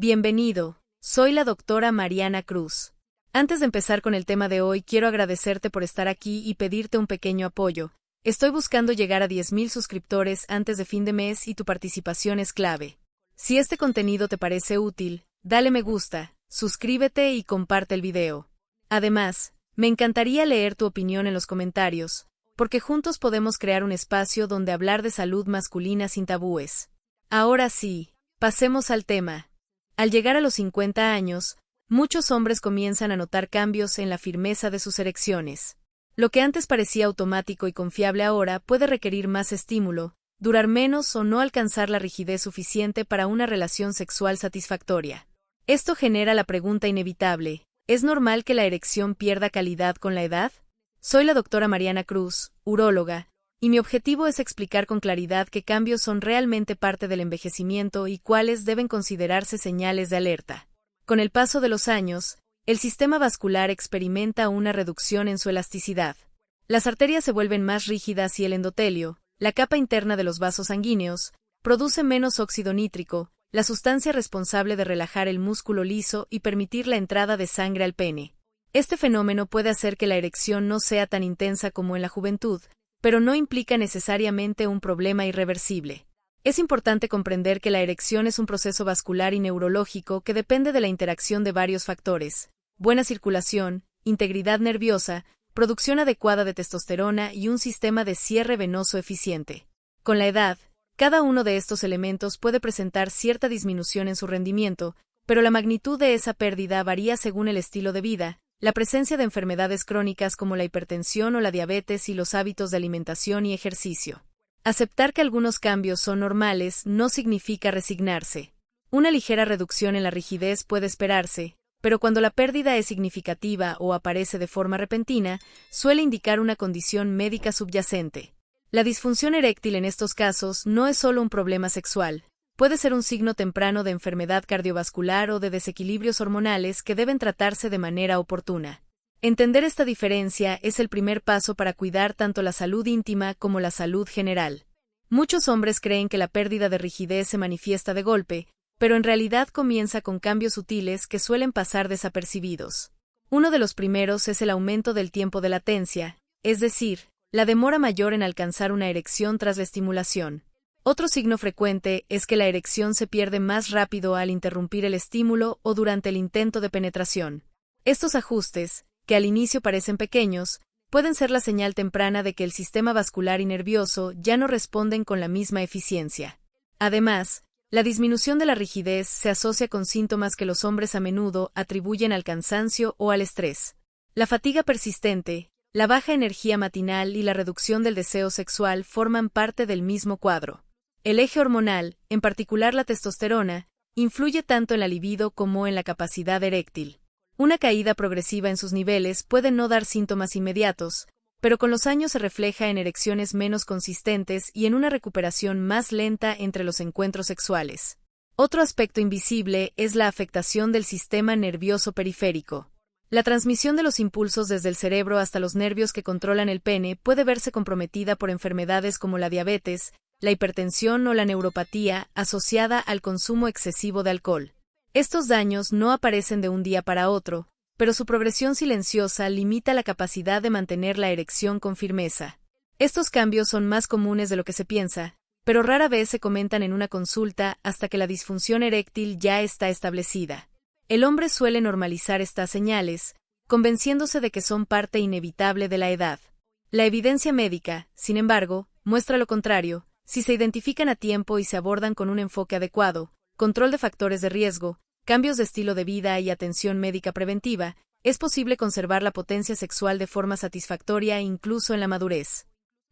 Bienvenido, soy la doctora Mariana Cruz. Antes de empezar con el tema de hoy, quiero agradecerte por estar aquí y pedirte un pequeño apoyo. Estoy buscando llegar a 10,000 suscriptores antes de fin de mes y tu participación es clave. Si este contenido te parece útil, dale me gusta, suscríbete y comparte el video. Además, me encantaría leer tu opinión en los comentarios, porque juntos podemos crear un espacio donde hablar de salud masculina sin tabúes. Ahora sí, pasemos al tema. Al llegar a los 50 años, muchos hombres comienzan a notar cambios en la firmeza de sus erecciones. Lo que antes parecía automático y confiable ahora puede requerir más estímulo, durar menos o no alcanzar la rigidez suficiente para una relación sexual satisfactoria. Esto genera la pregunta inevitable: ¿es normal que la erección pierda calidad con la edad? Soy la doctora Mariana Cruz, uróloga, y mi objetivo es explicar con claridad qué cambios son realmente parte del envejecimiento y cuáles deben considerarse señales de alerta. Con el paso de los años, el sistema vascular experimenta una reducción en su elasticidad. Las arterias se vuelven más rígidas y el endotelio, la capa interna de los vasos sanguíneos, produce menos óxido nítrico, la sustancia responsable de relajar el músculo liso y permitir la entrada de sangre al pene. Este fenómeno puede hacer que la erección no sea tan intensa como en la juventud, pero no implica necesariamente un problema irreversible. Es importante comprender que la erección es un proceso vascular y neurológico que depende de la interacción de varios factores: buena circulación, integridad nerviosa, producción adecuada de testosterona y un sistema de cierre venoso eficiente. Con la edad, cada uno de estos elementos puede presentar cierta disminución en su rendimiento, pero la magnitud de esa pérdida varía según el estilo de vida, la presencia de enfermedades crónicas como la hipertensión o la diabetes y los hábitos de alimentación y ejercicio. Aceptar que algunos cambios son normales no significa resignarse. Una ligera reducción en la rigidez puede esperarse, pero cuando la pérdida es significativa o aparece de forma repentina, suele indicar una condición médica subyacente. La disfunción eréctil en estos casos no es solo un problema sexual. Puede ser un signo temprano de enfermedad cardiovascular o de desequilibrios hormonales que deben tratarse de manera oportuna. Entender esta diferencia es el primer paso para cuidar tanto la salud íntima como la salud general. Muchos hombres creen que la pérdida de rigidez se manifiesta de golpe, pero en realidad comienza con cambios sutiles que suelen pasar desapercibidos. Uno de los primeros es el aumento del tiempo de latencia, es decir, la demora mayor en alcanzar una erección tras la estimulación. Otro signo frecuente es que la erección se pierde más rápido al interrumpir el estímulo o durante el intento de penetración. Estos ajustes, que al inicio parecen pequeños, pueden ser la señal temprana de que el sistema vascular y nervioso ya no responden con la misma eficiencia. Además, la disminución de la rigidez se asocia con síntomas que los hombres a menudo atribuyen al cansancio o al estrés. La fatiga persistente, la baja energía matinal y la reducción del deseo sexual forman parte del mismo cuadro. El eje hormonal, en particular la testosterona, influye tanto en la libido como en la capacidad eréctil. Una caída progresiva en sus niveles puede no dar síntomas inmediatos, pero con los años se refleja en erecciones menos consistentes y en una recuperación más lenta entre los encuentros sexuales. Otro aspecto invisible es la afectación del sistema nervioso periférico. La transmisión de los impulsos desde el cerebro hasta los nervios que controlan el pene puede verse comprometida por enfermedades como la diabetes, la hipertensión o la neuropatía asociada al consumo excesivo de alcohol. Estos daños no aparecen de un día para otro, pero su progresión silenciosa limita la capacidad de mantener la erección con firmeza. Estos cambios son más comunes de lo que se piensa, pero rara vez se comentan en una consulta hasta que la disfunción eréctil ya está establecida. El hombre suele normalizar estas señales, convenciéndose de que son parte inevitable de la edad. La evidencia médica, sin embargo, muestra lo contrario. Si se identifican a tiempo y se abordan con un enfoque adecuado, control de factores de riesgo, cambios de estilo de vida y atención médica preventiva, es posible conservar la potencia sexual de forma satisfactoria incluso en la madurez.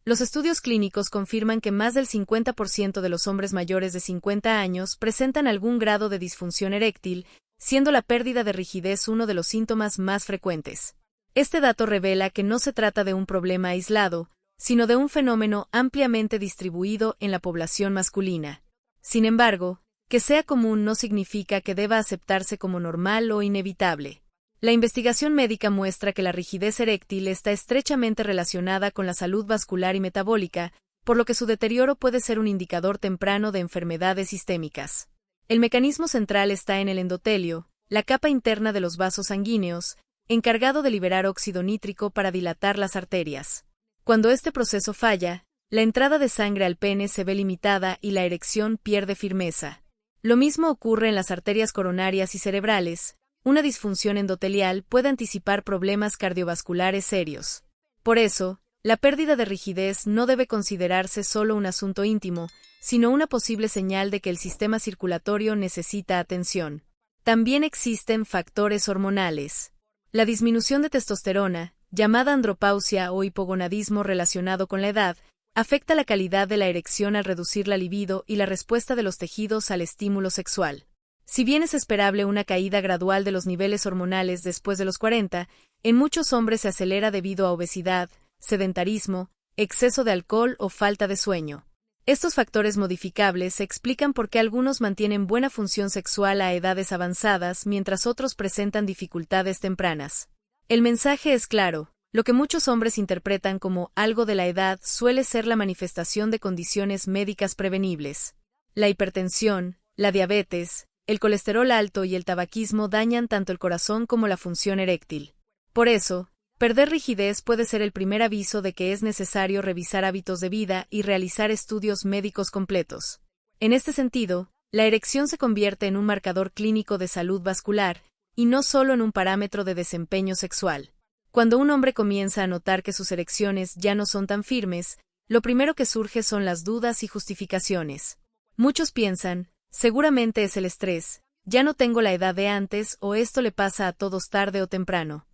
Los estudios clínicos confirman que más del 50% de los hombres mayores de 50 años presentan algún grado de disfunción eréctil, siendo la pérdida de rigidez uno de los síntomas más frecuentes. Este dato revela que no se trata de un problema aislado, sino de un fenómeno ampliamente distribuido en la población masculina. Sin embargo, que sea común no significa que deba aceptarse como normal o inevitable. La investigación médica muestra que la rigidez eréctil está estrechamente relacionada con la salud vascular y metabólica, por lo que su deterioro puede ser un indicador temprano de enfermedades sistémicas. El mecanismo central está en el endotelio, la capa interna de los vasos sanguíneos, encargado de liberar óxido nítrico para dilatar las arterias. Cuando este proceso falla, la entrada de sangre al pene se ve limitada y la erección pierde firmeza. Lo mismo ocurre en las arterias coronarias y cerebrales. Una disfunción endotelial puede anticipar problemas cardiovasculares serios. Por eso, la pérdida de rigidez no debe considerarse solo un asunto íntimo, sino una posible señal de que el sistema circulatorio necesita atención. También existen factores hormonales. La disminución de testosterona, llamada andropausia o hipogonadismo relacionado con la edad, afecta la calidad de la erección al reducir la libido y la respuesta de los tejidos al estímulo sexual. Si bien es esperable una caída gradual de los niveles hormonales después de los 40, en muchos hombres se acelera debido a obesidad, sedentarismo, exceso de alcohol o falta de sueño. Estos factores modificables explican por qué algunos mantienen buena función sexual a edades avanzadas mientras otros presentan dificultades tempranas. El mensaje es claro. Lo que muchos hombres interpretan como algo de la edad suele ser la manifestación de condiciones médicas prevenibles. La hipertensión, la diabetes, el colesterol alto y el tabaquismo dañan tanto el corazón como la función eréctil. Por eso, perder rigidez puede ser el primer aviso de que es necesario revisar hábitos de vida y realizar estudios médicos completos. En este sentido, la erección se convierte en un marcador clínico de salud vascular, y no solo en un parámetro de desempeño sexual. Cuando un hombre comienza a notar que sus erecciones ya no son tan firmes, lo primero que surge son las dudas y justificaciones. Muchos piensan, seguramente es el estrés, ya no tengo la edad de antes o esto le pasa a todos tarde o temprano.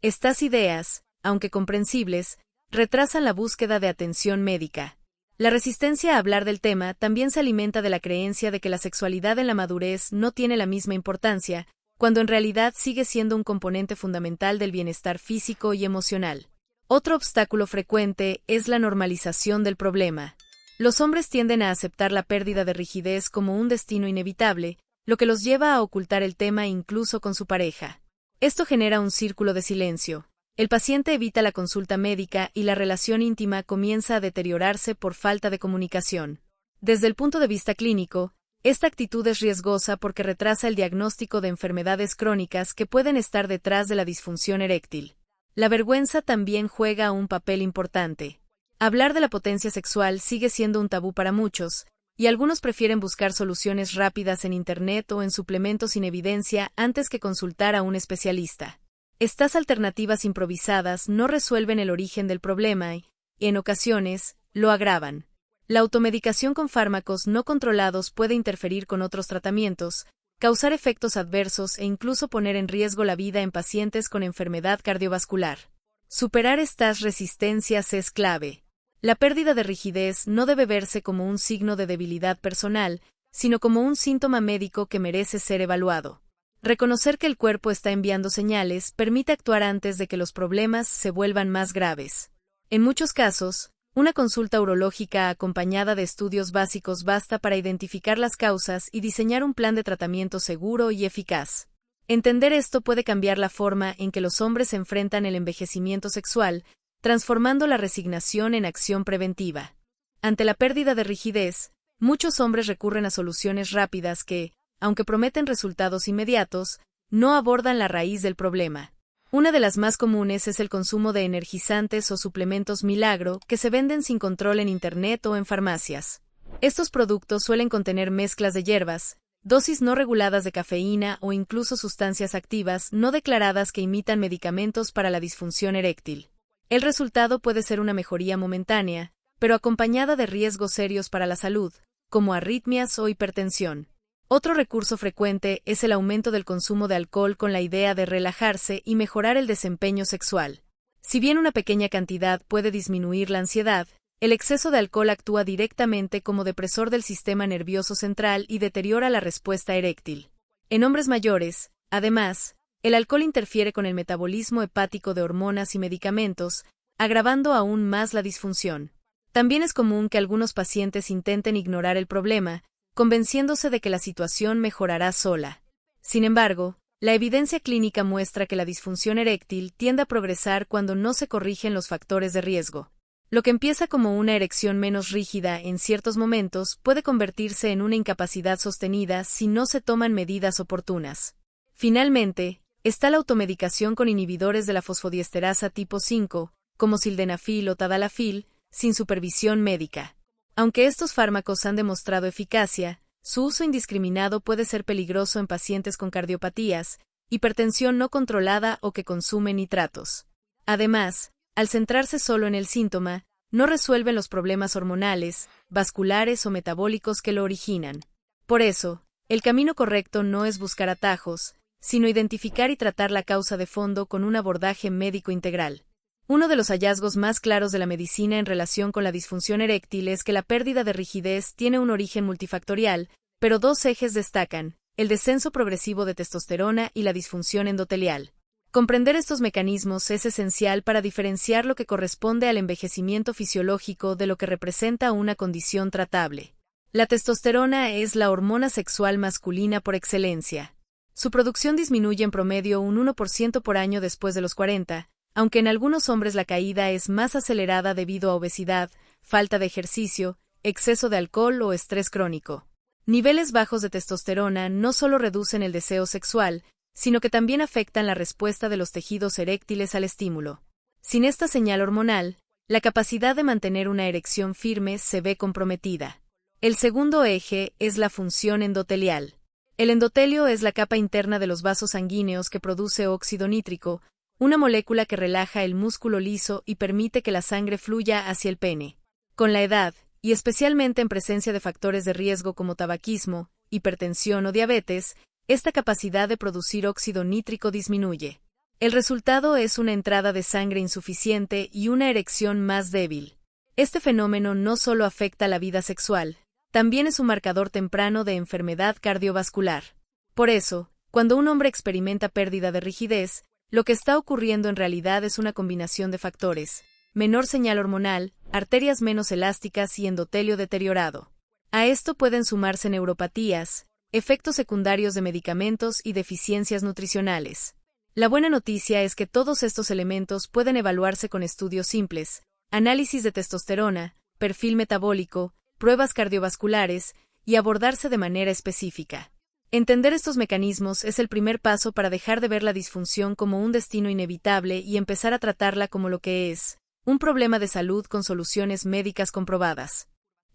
Estas ideas, aunque comprensibles, retrasan la búsqueda de atención médica. La resistencia a hablar del tema también se alimenta de la creencia de que la sexualidad en la madurez no tiene la misma importancia, cuando en realidad sigue siendo un componente fundamental del bienestar físico y emocional. Otro obstáculo frecuente es la normalización del problema. Los hombres tienden a aceptar la pérdida de rigidez como un destino inevitable, lo que los lleva a ocultar el tema incluso con su pareja. Esto genera un círculo de silencio. El paciente evita la consulta médica y la relación íntima comienza a deteriorarse por falta de comunicación. Desde el punto de vista clínico, esta actitud es riesgosa porque retrasa el diagnóstico de enfermedades crónicas que pueden estar detrás de la disfunción eréctil. La vergüenza también juega un papel importante. Hablar de la potencia sexual sigue siendo un tabú para muchos, y algunos prefieren buscar soluciones rápidas en Internet o en suplementos sin evidencia antes que consultar a un especialista. Estas alternativas improvisadas no resuelven el origen del problema y, en ocasiones, lo agravan. La automedicación con fármacos no controlados puede interferir con otros tratamientos, causar efectos adversos e incluso poner en riesgo la vida en pacientes con enfermedad cardiovascular. Superar estas resistencias es clave. La pérdida de rigidez no debe verse como un signo de debilidad personal, sino como un síntoma médico que merece ser evaluado. Reconocer que el cuerpo está enviando señales permite actuar antes de que los problemas se vuelvan más graves. En muchos casos, una consulta urológica acompañada de estudios básicos basta para identificar las causas y diseñar un plan de tratamiento seguro y eficaz. Entender esto puede cambiar la forma en que los hombres enfrentan el envejecimiento sexual, transformando la resignación en acción preventiva. Ante la pérdida de rigidez, muchos hombres recurren a soluciones rápidas que, aunque prometen resultados inmediatos, no abordan la raíz del problema. Una de las más comunes es el consumo de energizantes o suplementos milagro que se venden sin control en Internet o en farmacias. Estos productos suelen contener mezclas de hierbas, dosis no reguladas de cafeína o incluso sustancias activas no declaradas que imitan medicamentos para la disfunción eréctil. El resultado puede ser una mejoría momentánea, pero acompañada de riesgos serios para la salud, como arritmias o hipertensión. Otro recurso frecuente es el aumento del consumo de alcohol con la idea de relajarse y mejorar el desempeño sexual. Si bien una pequeña cantidad puede disminuir la ansiedad, el exceso de alcohol actúa directamente como depresor del sistema nervioso central y deteriora la respuesta eréctil. En hombres mayores, además, el alcohol interfiere con el metabolismo hepático de hormonas y medicamentos, agravando aún más la disfunción. También es común que algunos pacientes intenten ignorar el problema, convenciéndose de que la situación mejorará sola. Sin embargo, la evidencia clínica muestra que la disfunción eréctil tiende a progresar cuando no se corrigen los factores de riesgo. Lo que empieza como una erección menos rígida en ciertos momentos puede convertirse en una incapacidad sostenida si no se toman medidas oportunas. Finalmente, está la automedicación con inhibidores de la fosfodiesterasa tipo 5, como sildenafil o tadalafil, sin supervisión médica. Aunque estos fármacos han demostrado eficacia, su uso indiscriminado puede ser peligroso en pacientes con cardiopatías, hipertensión no controlada o que consumen nitratos. Además, al centrarse solo en el síntoma, no resuelven los problemas hormonales, vasculares o metabólicos que lo originan. Por eso, el camino correcto no es buscar atajos, sino identificar y tratar la causa de fondo con un abordaje médico integral. Uno de los hallazgos más claros de la medicina en relación con la disfunción eréctil es que la pérdida de rigidez tiene un origen multifactorial, pero dos ejes destacan: el descenso progresivo de testosterona y la disfunción endotelial. Comprender estos mecanismos es esencial para diferenciar lo que corresponde al envejecimiento fisiológico de lo que representa una condición tratable. La testosterona es la hormona sexual masculina por excelencia. Su producción disminuye en promedio un 1% por año después de los 40, aunque en algunos hombres la caída es más acelerada debido a obesidad, falta de ejercicio, exceso de alcohol o estrés crónico. Niveles bajos de testosterona no solo reducen el deseo sexual, sino que también afectan la respuesta de los tejidos eréctiles al estímulo. Sin esta señal hormonal, la capacidad de mantener una erección firme se ve comprometida. El segundo eje es la función endotelial. El endotelio es la capa interna de los vasos sanguíneos que produce óxido nítrico, una molécula que relaja el músculo liso y permite que la sangre fluya hacia el pene. Con la edad, y especialmente en presencia de factores de riesgo como tabaquismo, hipertensión o diabetes, esta capacidad de producir óxido nítrico disminuye. El resultado es una entrada de sangre insuficiente y una erección más débil. Este fenómeno no solo afecta la vida sexual, también es un marcador temprano de enfermedad cardiovascular. Por eso, cuando un hombre experimenta pérdida de rigidez, lo que está ocurriendo en realidad es una combinación de factores: menor señal hormonal, arterias menos elásticas y endotelio deteriorado. A esto pueden sumarse neuropatías, efectos secundarios de medicamentos y deficiencias nutricionales. La buena noticia es que todos estos elementos pueden evaluarse con estudios simples: análisis de testosterona, perfil metabólico, pruebas cardiovasculares, y abordarse de manera específica. Entender estos mecanismos es el primer paso para dejar de ver la disfunción como un destino inevitable y empezar a tratarla como lo que es: un problema de salud con soluciones médicas comprobadas.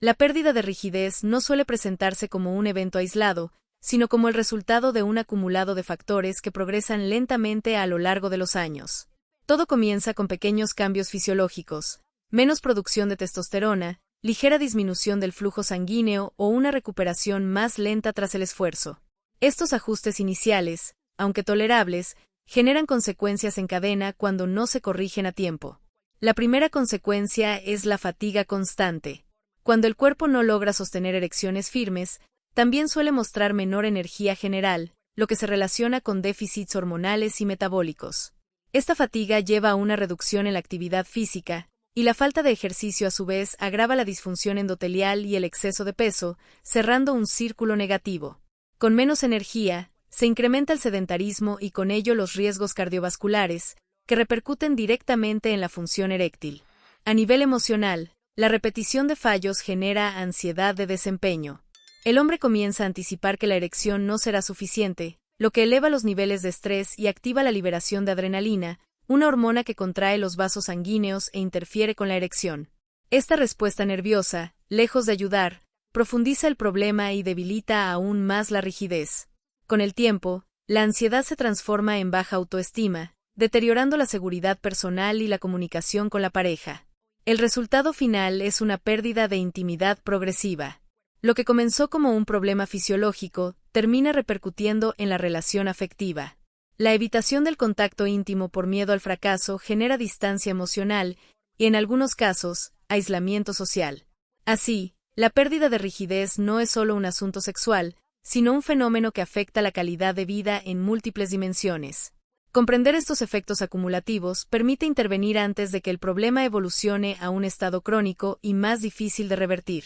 La pérdida de rigidez no suele presentarse como un evento aislado, sino como el resultado de un acumulado de factores que progresan lentamente a lo largo de los años. Todo comienza con pequeños cambios fisiológicos: menos producción de testosterona, ligera disminución del flujo sanguíneo o una recuperación más lenta tras el esfuerzo. Estos ajustes iniciales, aunque tolerables, generan consecuencias en cadena cuando no se corrigen a tiempo. La primera consecuencia es la fatiga constante. Cuando el cuerpo no logra sostener erecciones firmes, también suele mostrar menor energía general, lo que se relaciona con déficits hormonales y metabólicos. Esta fatiga lleva a una reducción en la actividad física, y la falta de ejercicio a su vez agrava la disfunción endotelial y el exceso de peso, cerrando un círculo negativo. Con menos energía, se incrementa el sedentarismo y con ello los riesgos cardiovasculares, que repercuten directamente en la función eréctil. A nivel emocional, la repetición de fallos genera ansiedad de desempeño. El hombre comienza a anticipar que la erección no será suficiente, lo que eleva los niveles de estrés y activa la liberación de adrenalina, una hormona que contrae los vasos sanguíneos e interfiere con la erección. Esta respuesta nerviosa, lejos de ayudar, profundiza el problema y debilita aún más la rigidez. Con el tiempo, la ansiedad se transforma en baja autoestima, deteriorando la seguridad personal y la comunicación con la pareja. El resultado final es una pérdida de intimidad progresiva. Lo que comenzó como un problema fisiológico termina repercutiendo en la relación afectiva. La evitación del contacto íntimo por miedo al fracaso genera distancia emocional y, en algunos casos, aislamiento social. Así, la pérdida de rigidez no es solo un asunto sexual, sino un fenómeno que afecta la calidad de vida en múltiples dimensiones. Comprender estos efectos acumulativos permite intervenir antes de que el problema evolucione a un estado crónico y más difícil de revertir.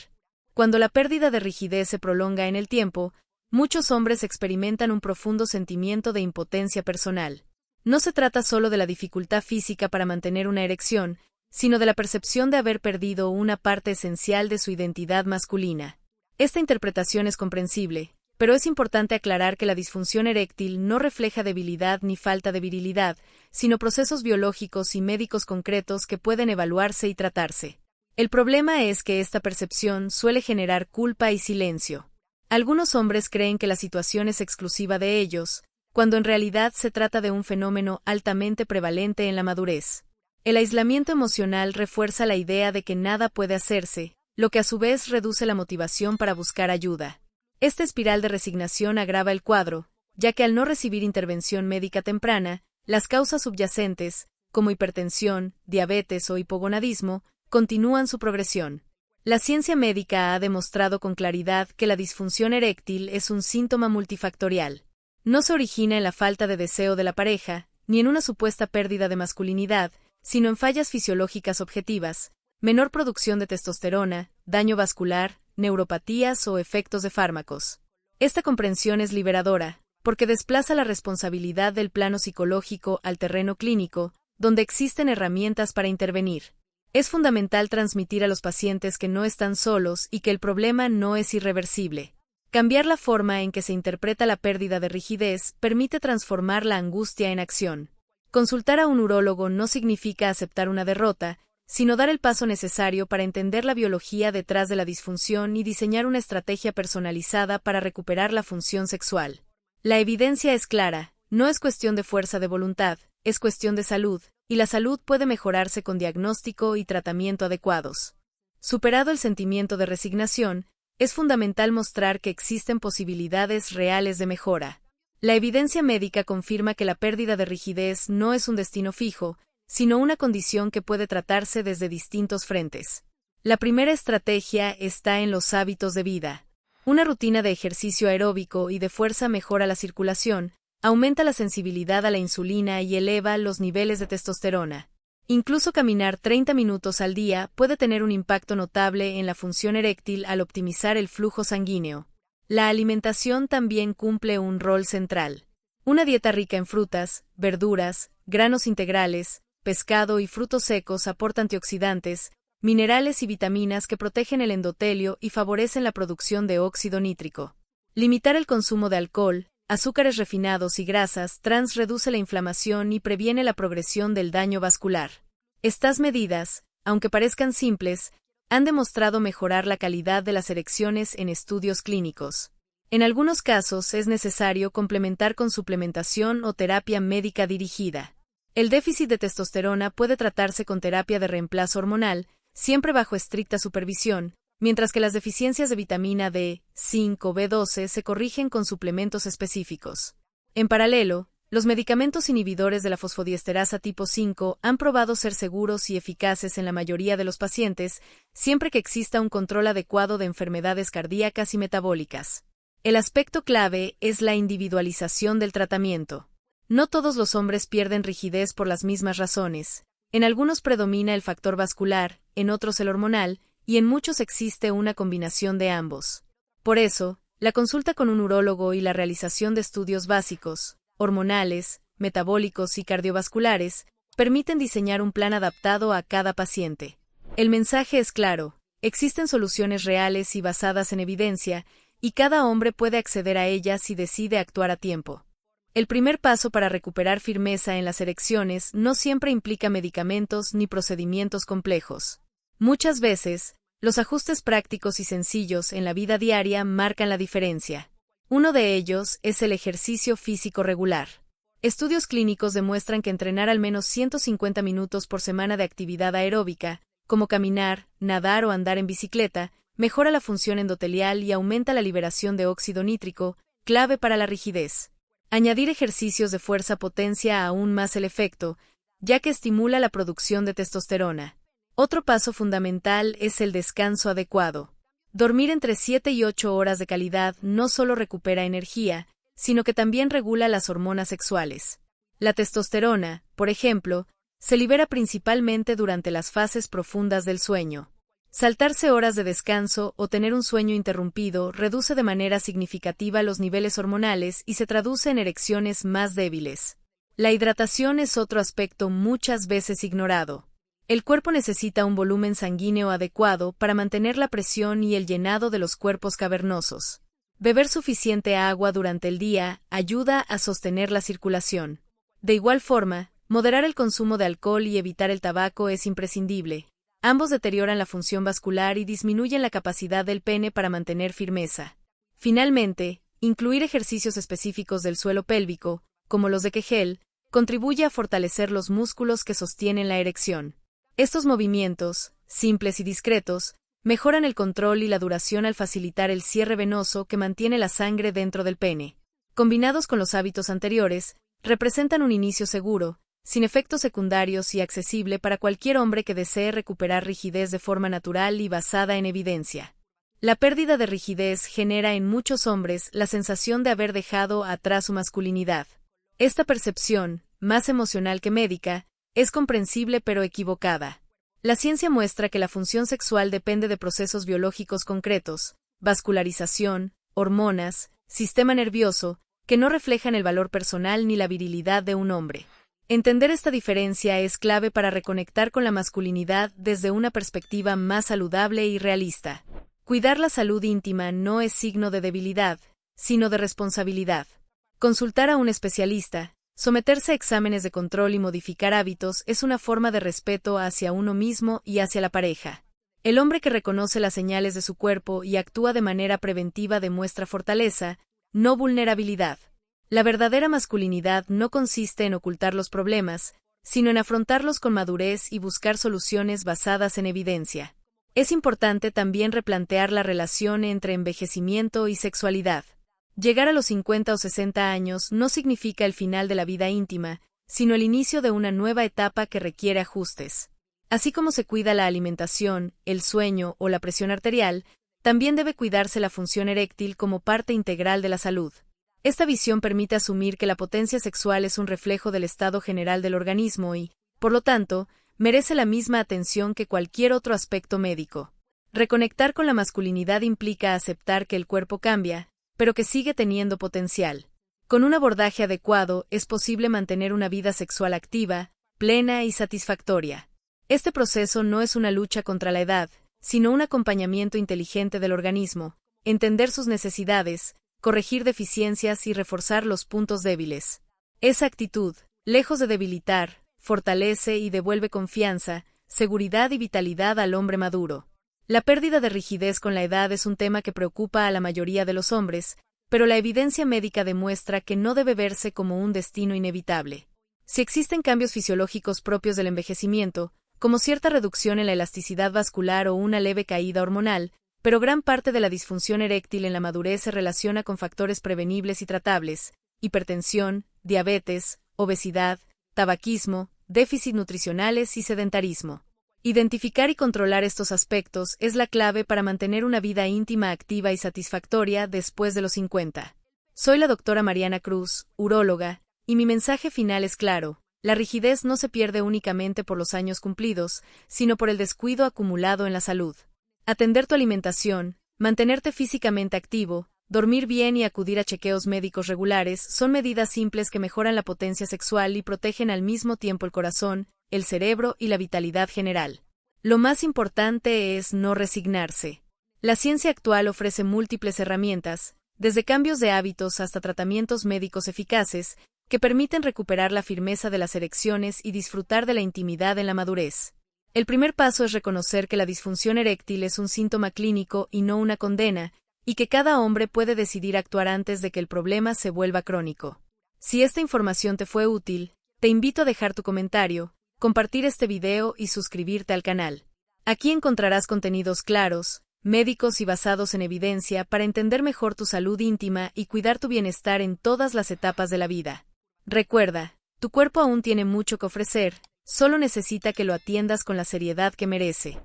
Cuando la pérdida de rigidez se prolonga en el tiempo, muchos hombres experimentan un profundo sentimiento de impotencia personal. No se trata solo de la dificultad física para mantener una erección, sino de la percepción de haber perdido una parte esencial de su identidad masculina. Esta interpretación es comprensible, pero es importante aclarar que la disfunción eréctil no refleja debilidad ni falta de virilidad, sino procesos biológicos y médicos concretos que pueden evaluarse y tratarse. El problema es que esta percepción suele generar culpa y silencio. Algunos hombres creen que la situación es exclusiva de ellos, cuando en realidad se trata de un fenómeno altamente prevalente en la madurez. El aislamiento emocional refuerza la idea de que nada puede hacerse, lo que a su vez reduce la motivación para buscar ayuda. Esta espiral de resignación agrava el cuadro, ya que al no recibir intervención médica temprana, las causas subyacentes, como hipertensión, diabetes o hipogonadismo, continúan su progresión. La ciencia médica ha demostrado con claridad que la disfunción eréctil es un síntoma multifactorial. No se origina en la falta de deseo de la pareja, ni en una supuesta pérdida de masculinidad, sino en fallas fisiológicas objetivas, menor producción de testosterona, daño vascular, neuropatías o efectos de fármacos. Esta comprensión es liberadora, porque desplaza la responsabilidad del plano psicológico al terreno clínico, donde existen herramientas para intervenir. Es fundamental transmitir a los pacientes que no están solos y que el problema no es irreversible. Cambiar la forma en que se interpreta la pérdida de rigidez permite transformar la angustia en acción. Consultar a un urólogo no significa aceptar una derrota, sino dar el paso necesario para entender la biología detrás de la disfunción y diseñar una estrategia personalizada para recuperar la función sexual. La evidencia es clara, no es cuestión de fuerza de voluntad, es cuestión de salud, y la salud puede mejorarse con diagnóstico y tratamiento adecuados. Superado el sentimiento de resignación, es fundamental mostrar que existen posibilidades reales de mejora. La evidencia médica confirma que la pérdida de rigidez no es un destino fijo, sino una condición que puede tratarse desde distintos frentes. La primera estrategia está en los hábitos de vida. Una rutina de ejercicio aeróbico y de fuerza mejora la circulación, aumenta la sensibilidad a la insulina y eleva los niveles de testosterona. Incluso caminar 30 minutos al día puede tener un impacto notable en la función eréctil al optimizar el flujo sanguíneo. La alimentación también cumple un rol central. Una dieta rica en frutas, verduras, granos integrales, pescado y frutos secos aporta antioxidantes, minerales y vitaminas que protegen el endotelio y favorecen la producción de óxido nítrico. Limitar el consumo de alcohol, azúcares refinados y grasas trans reduce la inflamación y previene la progresión del daño vascular. Estas medidas, aunque parezcan simples, han demostrado mejorar la calidad de las erecciones en estudios clínicos. En algunos casos es necesario complementar con suplementación o terapia médica dirigida. El déficit de testosterona puede tratarse con terapia de reemplazo hormonal, siempre bajo estricta supervisión, mientras que las deficiencias de vitamina D, zinc o B12 se corrigen con suplementos específicos. En paralelo, los medicamentos inhibidores de la fosfodiesterasa tipo 5 han probado ser seguros y eficaces en la mayoría de los pacientes, siempre que exista un control adecuado de enfermedades cardíacas y metabólicas. El aspecto clave es la individualización del tratamiento. No todos los hombres pierden rigidez por las mismas razones. En algunos predomina el factor vascular, en otros el hormonal, y en muchos existe una combinación de ambos. Por eso, la consulta con un urólogo y la realización de estudios básicos, hormonales, metabólicos y cardiovasculares, permiten diseñar un plan adaptado a cada paciente. El mensaje es claro, existen soluciones reales y basadas en evidencia, y cada hombre puede acceder a ellas si decide actuar a tiempo. El primer paso para recuperar firmeza en las erecciones no siempre implica medicamentos ni procedimientos complejos. Muchas veces, los ajustes prácticos y sencillos en la vida diaria marcan la diferencia. Uno de ellos es el ejercicio físico regular. Estudios clínicos demuestran que entrenar al menos 150 minutos por semana de actividad aeróbica, como caminar, nadar o andar en bicicleta, mejora la función endotelial y aumenta la liberación de óxido nítrico, clave para la rigidez. Añadir ejercicios de fuerza potencia aún más el efecto, ya que estimula la producción de testosterona. Otro paso fundamental es el descanso adecuado. Dormir entre 7 y 8 horas de calidad no solo recupera energía, sino que también regula las hormonas sexuales. La testosterona, por ejemplo, se libera principalmente durante las fases profundas del sueño. Saltarse horas de descanso o tener un sueño interrumpido reduce de manera significativa los niveles hormonales y se traduce en erecciones más débiles. La hidratación es otro aspecto muchas veces ignorado. El cuerpo necesita un volumen sanguíneo adecuado para mantener la presión y el llenado de los cuerpos cavernosos. Beber suficiente agua durante el día ayuda a sostener la circulación. De igual forma, moderar el consumo de alcohol y evitar el tabaco es imprescindible. Ambos deterioran la función vascular y disminuyen la capacidad del pene para mantener firmeza. Finalmente, incluir ejercicios específicos del suelo pélvico, como los de Kegel, contribuye a fortalecer los músculos que sostienen la erección. Estos movimientos, simples y discretos, mejoran el control y la duración al facilitar el cierre venoso que mantiene la sangre dentro del pene. Combinados con los hábitos anteriores, representan un inicio seguro, sin efectos secundarios y accesible para cualquier hombre que desee recuperar rigidez de forma natural y basada en evidencia. La pérdida de rigidez genera en muchos hombres la sensación de haber dejado atrás su masculinidad. Esta percepción, más emocional que médica, es comprensible pero equivocada. La ciencia muestra que la función sexual depende de procesos biológicos concretos, vascularización, hormonas, sistema nervioso, que no reflejan el valor personal ni la virilidad de un hombre. Entender esta diferencia es clave para reconectar con la masculinidad desde una perspectiva más saludable y realista. Cuidar la salud íntima no es signo de debilidad, sino de responsabilidad. Consultar a un especialista, someterse a exámenes de control y modificar hábitos es una forma de respeto hacia uno mismo y hacia la pareja. El hombre que reconoce las señales de su cuerpo y actúa de manera preventiva demuestra fortaleza, no vulnerabilidad. La verdadera masculinidad no consiste en ocultar los problemas, sino en afrontarlos con madurez y buscar soluciones basadas en evidencia. Es importante también replantear la relación entre envejecimiento y sexualidad. Llegar a los 50 o 60 años no significa el final de la vida íntima, sino el inicio de una nueva etapa que requiere ajustes. Así como se cuida la alimentación, el sueño o la presión arterial, también debe cuidarse la función eréctil como parte integral de la salud. Esta visión permite asumir que la potencia sexual es un reflejo del estado general del organismo y, por lo tanto, merece la misma atención que cualquier otro aspecto médico. Reconectar con la masculinidad implica aceptar que el cuerpo cambia, pero que sigue teniendo potencial. Con un abordaje adecuado es posible mantener una vida sexual activa, plena y satisfactoria. Este proceso no es una lucha contra la edad, sino un acompañamiento inteligente del organismo, entender sus necesidades, corregir deficiencias y reforzar los puntos débiles. Esa actitud, lejos de debilitar, fortalece y devuelve confianza, seguridad y vitalidad al hombre maduro. La pérdida de rigidez con la edad es un tema que preocupa a la mayoría de los hombres, pero la evidencia médica demuestra que no debe verse como un destino inevitable. Si existen cambios fisiológicos propios del envejecimiento, como cierta reducción en la elasticidad vascular o una leve caída hormonal, pero gran parte de la disfunción eréctil en la madurez se relaciona con factores prevenibles y tratables: hipertensión, diabetes, obesidad, tabaquismo, déficit nutricionales y sedentarismo. Identificar y controlar estos aspectos es la clave para mantener una vida íntima activa y satisfactoria después de los 50. Soy la doctora Mariana Cruz, uróloga, y mi mensaje final es claro: la rigidez no se pierde únicamente por los años cumplidos, sino por el descuido acumulado en la salud. Atender tu alimentación, mantenerte físicamente activo, dormir bien y acudir a chequeos médicos regulares son medidas simples que mejoran la potencia sexual y protegen al mismo tiempo el corazón, el cerebro y la vitalidad general. Lo más importante es no resignarse. La ciencia actual ofrece múltiples herramientas, desde cambios de hábitos hasta tratamientos médicos eficaces, que permiten recuperar la firmeza de las erecciones y disfrutar de la intimidad en la madurez. El primer paso es reconocer que la disfunción eréctil es un síntoma clínico y no una condena, y que cada hombre puede decidir actuar antes de que el problema se vuelva crónico. Si esta información te fue útil, te invito a dejar tu comentario, compartir este video y suscribirte al canal. Aquí encontrarás contenidos claros, médicos y basados en evidencia para entender mejor tu salud íntima y cuidar tu bienestar en todas las etapas de la vida. Recuerda, tu cuerpo aún tiene mucho que ofrecer, solo necesita que lo atiendas con la seriedad que merece.